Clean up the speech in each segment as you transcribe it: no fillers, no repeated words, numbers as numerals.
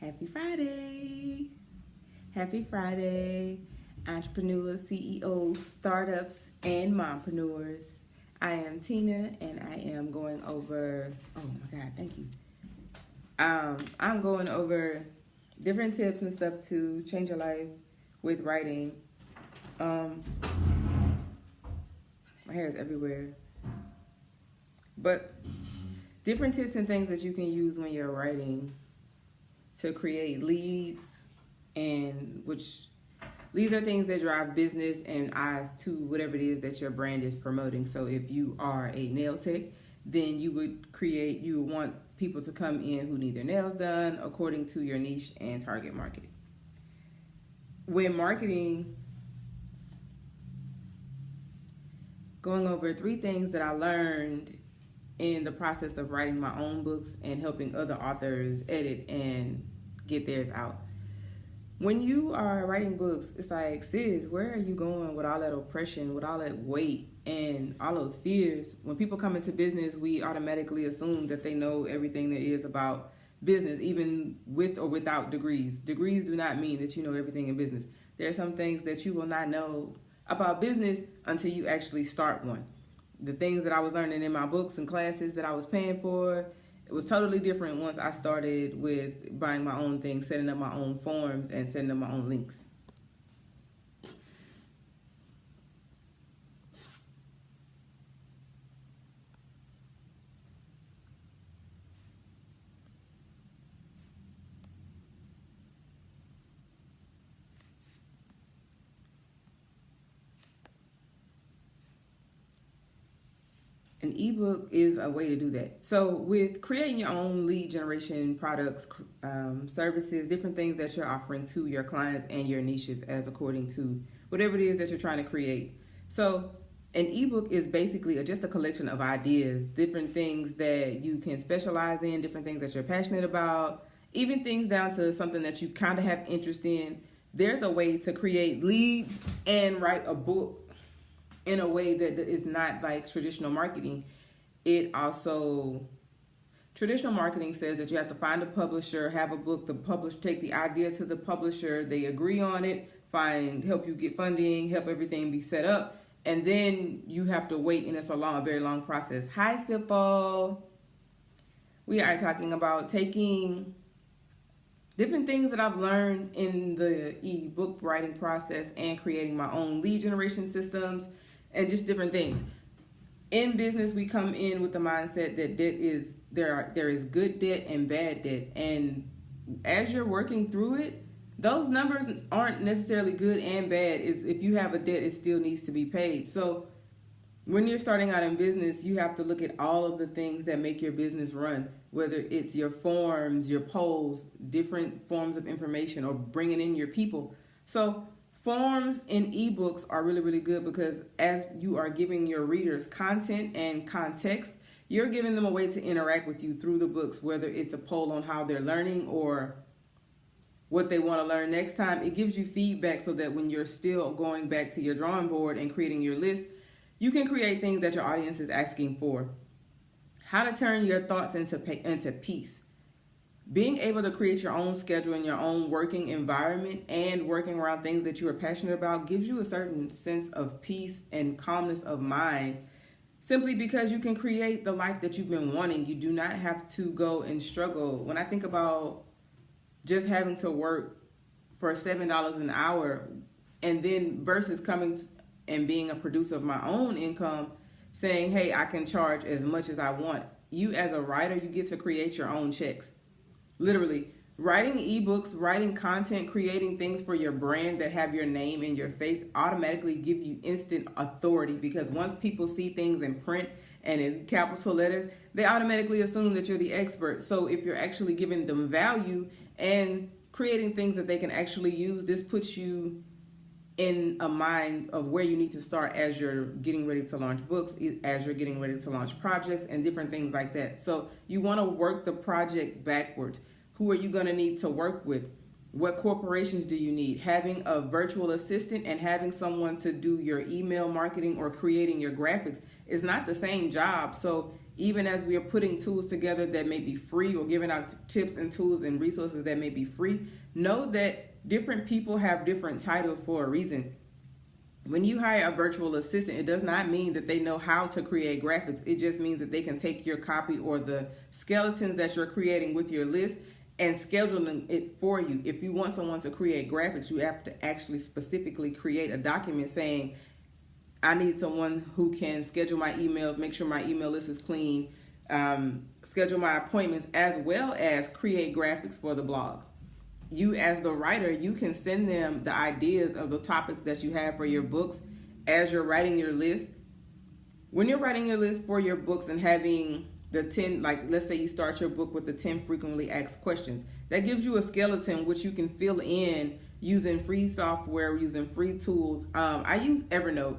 Happy Friday. Happy Friday, entrepreneurs, CEOs, startups, and mompreneurs. I am Tina, and I am going over, oh my God, thank you. I'm going over different tips and stuff to change your life with writing. My hair is everywhere. But different tips and things that you can use when you're writing to create leads, and which these are things that drive business and eyes to whatever it is that your brand is promoting. So if you are a nail tech, then you would want people to come in who need their nails done according to your niche and target market. When marketing, going over 3 things that I learned in the process of writing my own books and helping other authors edit and get theirs out. When you are writing books, it's like, sis, where are you going with all that oppression, with all that weight and all those fears? When people come into business, we automatically assume that they know everything there is about business, even with or without degrees. Degrees do not mean that you know everything in business. There are some things that you will not know about business until you actually start one. The things that I was learning in my books and classes that I was paying for, it was totally different once I started with buying my own things, setting up my own forms, and setting up my own links. An ebook is a way to do that. So with creating your own lead generation products, services, different things that you're offering to your clients and your niches as according to whatever it is that you're trying to create. So an ebook is basically just a collection of ideas, different things that you can specialize in, different things that you're passionate about, even things down to something that you kind of have interest in. There's a way to create leads and write a book in a way that is not like traditional marketing. Traditional marketing says that you have to find a publisher, have a book, take the idea to the publisher, they agree on it, help you get funding, help everything be set up, and then you have to wait, and it's a very long process. Hi, Sippo. We are talking about taking different things that I've learned in the ebook writing process and creating my own lead generation systems, and just different things. In business, we come in with the mindset that there is good debt and bad debt. And as you're working through it, those numbers aren't necessarily good and bad. If you have a debt, it still needs to be paid. So when you're starting out in business, you have to look at all of the things that make your business run, whether it's your forms, your polls, different forms of information, or bringing in your people. So forms in ebooks are really, really good because as you are giving your readers content and context, you're giving them a way to interact with you through the books, whether it's a poll on how they're learning or what they want to learn next time. It gives you feedback so that when you're still going back to your drawing board and creating your list, you can create things that your audience is asking for. How to turn your thoughts into peace. Being able to create your own schedule in your own working environment and working around things that you are passionate about gives you a certain sense of peace and calmness of mind, simply because you can create the life that you've been wanting. You do not have to go and struggle. When I think about just having to work for $7 an hour, and then versus coming and being a producer of my own income, saying, hey, I can charge as much as I want. You as a writer, you get to create your own checks. Literally, writing ebooks, writing content, creating things for your brand that have your name and your face automatically give you instant authority, because once people see things in print and in capital letters, they automatically assume that you're the expert. So if you're actually giving them value and creating things that they can actually use, this puts you in a mind of where you need to start as you're getting ready to launch books, as you're getting ready to launch projects and different things like that. So you want to work the project backwards. Who are you going to need to work with? What corporations do you need? Having a virtual assistant and having someone to do your email marketing or creating your graphics is not the same job. So even as we are putting tools together that may be free or giving out tips and tools and resources that may be free, know that different people have different titles for a reason. When you hire a virtual assistant, it does not mean that they know how to create graphics. It just means that they can take your copy or the skeletons that you're creating with your list and scheduling it for you. If you want someone to create graphics, you have to actually specifically create a document saying, I need someone who can schedule my emails, make sure my email list is clean, schedule my appointments, as well as create graphics for the blogs. You as the writer, you can send them the ideas of the topics that you have for your books as you're writing your list. When you're writing your list for your books and having the 10, like let's say you start your book with the 10 frequently asked questions, that gives you a skeleton which you can fill in using free software, using free tools. I use Evernote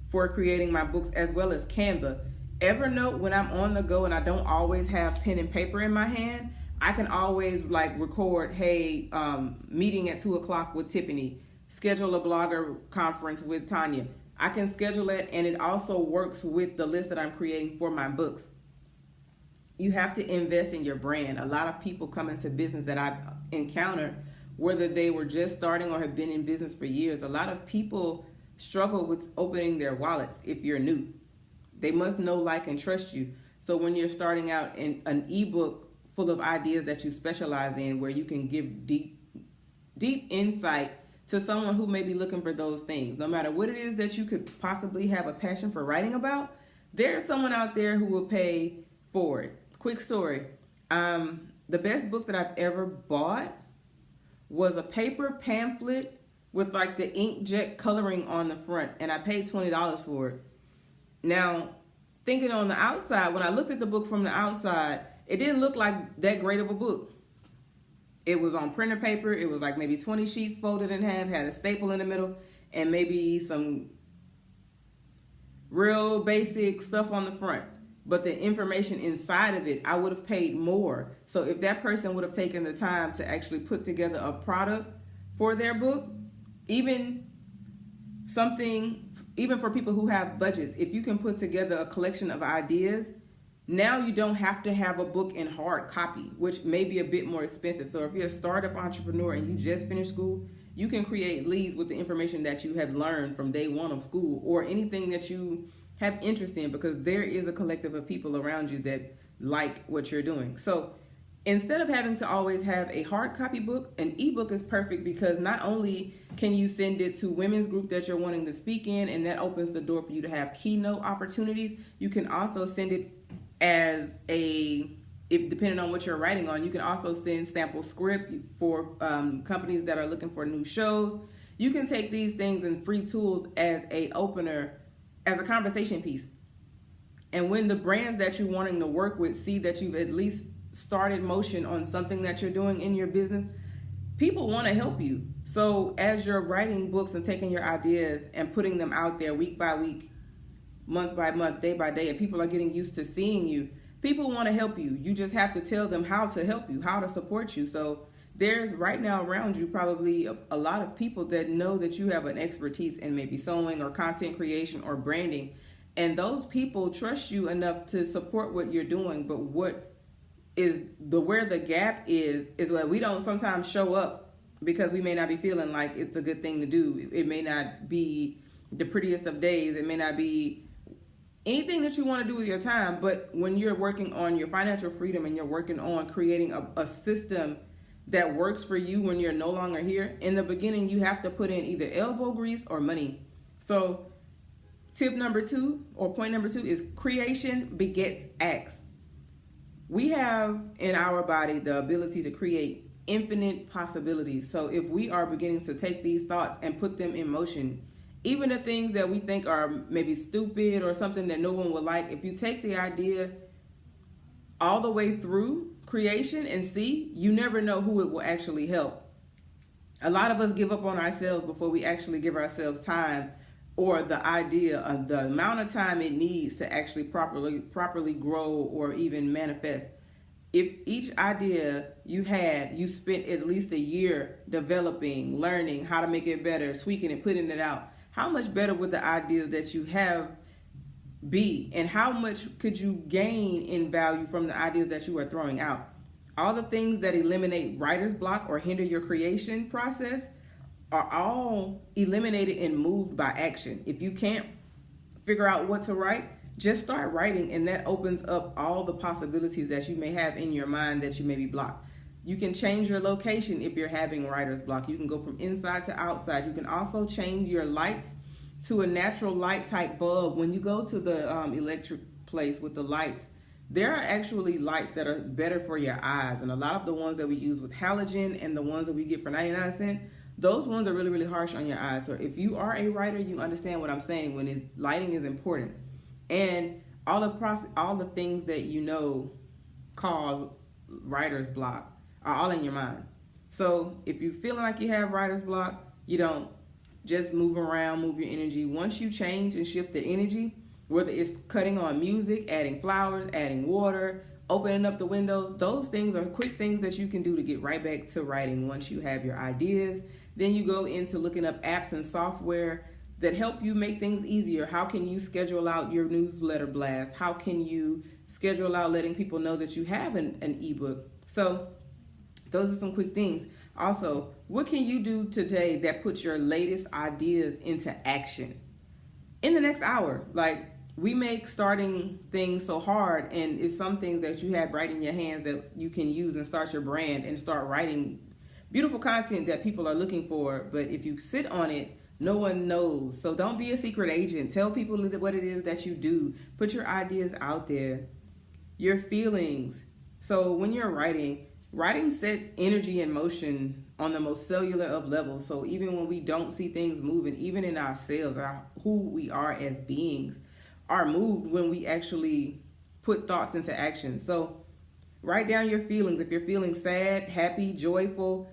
for creating my books, as well as Canva. Evernote, when I'm on the go and I don't always have pen and paper in my hand, I can always like record, hey, meeting at 2:00 with Tiffany, schedule a blogger conference with Tanya. I can schedule it, and it also works with the list that I'm creating for my books. You have to invest in your brand. A lot of people come into business that I've encountered, whether they were just starting or have been in business for years. A lot of people struggle with opening their wallets if you're new. They must know, like, and trust you. So when you're starting out in an ebook full of ideas that you specialize in, where you can give deep insight to someone who may be looking for those things, no matter what it is that you could possibly have a passion for writing about, there's someone out there who will pay for it. Quick story. The best book that I've ever bought was a paper pamphlet with like the inkjet coloring on the front, and I paid $20 for it. Now, thinking on the outside, when I looked at the book from the outside, it didn't look like that great of a book. It was on printer paper. It was like maybe 20 sheets folded in half, had a staple in the middle, and maybe some real basic stuff on the front. But the information inside of it, I would have paid more. So if that person would have taken the time to actually put together a product for their book, even for people who have budgets, if you can put together a collection of ideas, now you don't have to have a book in hard copy, which may be a bit more expensive. So if you're a startup entrepreneur and you just finished school, you can create leads with the information that you have learned from day one of school, or anything that you have interest in, because there is a collective of people around you that like what you're doing. So instead of having to always have a hard copy book, an ebook is perfect, because not only can you send it to women's group that you're wanting to speak in, and that opens the door for you to have keynote opportunities, you can also send it as if depending on what you're writing on, you can also send sample scripts for companies that are looking for new shows. You can take these things and free tools as a opener, as a conversation piece. And when the brands that you're wanting to work with see that you've at least started motion on something that you're doing in your business, people want to help you. So as you're writing books and taking your ideas and putting them out there week by week, month by month, day by day, and people are getting used to seeing you, people want to help you. You just have to tell them how to help you, how to support you. So there's right now around you probably a lot of people that know that you have an expertise in maybe sewing or content creation or branding, and those people trust you enough to support what you're doing. But where the gap is that we don't sometimes show up because we may not be feeling like it's a good thing to do. It may not be the prettiest of days. It may not be anything that you want to do with your time. But when you're working on your financial freedom and you're working on creating a system that works for you when you're no longer here, in the beginning you have to put in either elbow grease or money. So tip number 2, or point number 2, is creation begets acts. We have in our body the ability to create infinite possibilities. So if we are beginning to take these thoughts and put them in motion, even the things that we think are maybe stupid or something that no one would like, if you take the idea all the way through creation and see, you never know who it will actually help. A lot of us give up on ourselves before we actually give ourselves time, or the idea of the amount of time it needs to actually properly grow or even manifest. If each idea you spent at least a year developing, learning how to make it better, tweaking it, putting it out, how much better would the ideas that you have be, and how much could you gain in value from the ideas that you are throwing out. All the things that eliminate writer's block or hinder your creation process are all eliminated and moved by action. If you can't figure out what to write, just start writing, and that opens up all the possibilities that you may have in your mind that you may be blocked. You can change your location if you're having writer's block. You can go from inside to outside. You can also change your lights to a natural light type bulb. When you go to the electric place with the lights, there are actually lights that are better for your eyes. And a lot of the ones that we use with halogen and the ones that we get for 99 cents, those ones are really, really harsh on your eyes. So if you are a writer, you understand what I'm saying when lighting is important. And all the things that you know cause writer's block are all in your mind. So if you're feeling like you have writer's block, you don't just move around, move your energy. Once you change and shift the energy, whether it's cutting on music, adding flowers, adding water, opening up the windows, those things are quick things that you can do to get right back to writing once you have your ideas. Then you go into looking up apps and software that help you make things easier. How can you schedule out your newsletter blast? How can you schedule out letting people know that you have an ebook? So those are some quick things. Also, what can you do today that puts your latest ideas into action? In the next hour, like, we make starting things so hard, and it's some things that you have right in your hands that you can use and start your brand and start writing beautiful content that people are looking for. But if you sit on it, no one knows. So don't be a secret agent. Tell people what it is that you do. Put your ideas out there. Your feelings. So when you're writing sets energy in motion on the most cellular of levels. So even when we don't see things moving, even in ourselves, who we are as beings are moved when we actually put thoughts into action. So write down your feelings. If you're feeling sad, happy, joyful,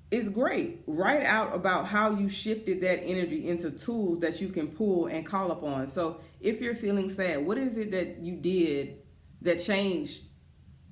it's great. Write out about how you shifted that energy into tools that you can pull and call upon. So if you're feeling sad, what is it that you did that changed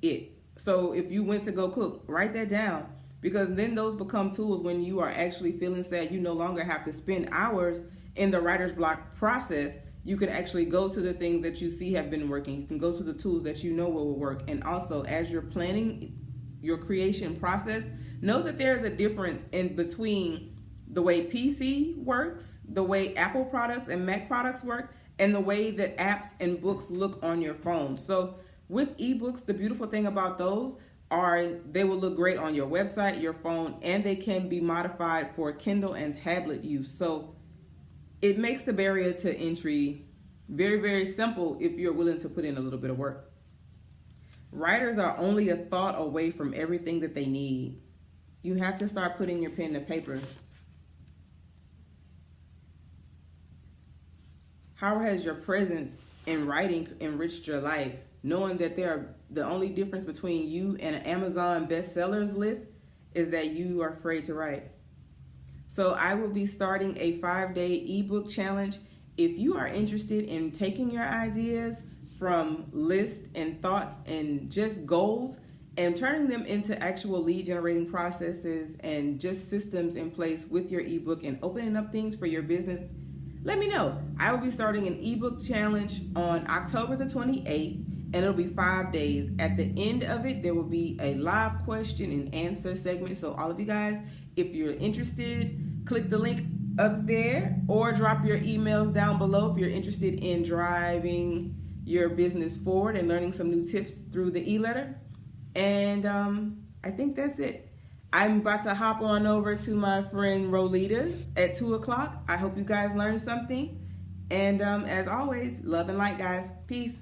it? So if you went to go cook, write that down, because then those become tools. When you are actually feeling sad, you no longer have to spend hours in the writer's block process. You can actually go to the things that you see have been working. You can go to the tools that you know will work. And also, as you're planning your creation process, know that there's a difference in between the way PC works, the way Apple products and Mac products work, and the way that apps and books look on your phone. So with ebooks, the beautiful thing about those are they will look great on your website, your phone, and they can be modified for Kindle and tablet use. So it makes the barrier to entry very, very simple if you're willing to put in a little bit of work. Writers are only a thought away from everything that they need. You have to start putting your pen to paper. How has your presence in writing enriched your life? Knowing that the only difference between you and an Amazon bestsellers list is that you are afraid to write. So I will be starting a 5-day ebook challenge. If you are interested in taking your ideas from lists and thoughts and just goals and turning them into actual lead generating processes and just systems in place with your ebook and opening up things for your business, let me know. I will be starting an ebook challenge on October the 28th, and it'll be 5 days. At the end of it, there will be a live question and answer segment. So all of you guys, if you're interested, click the link up there or drop your emails down below if you're interested in driving your business forward and learning some new tips through the e-letter. And I think that's it. I'm about to hop on over to my friend Rolita's at 2 o'clock. I hope you guys learned something. And as always, love and light, guys. Peace.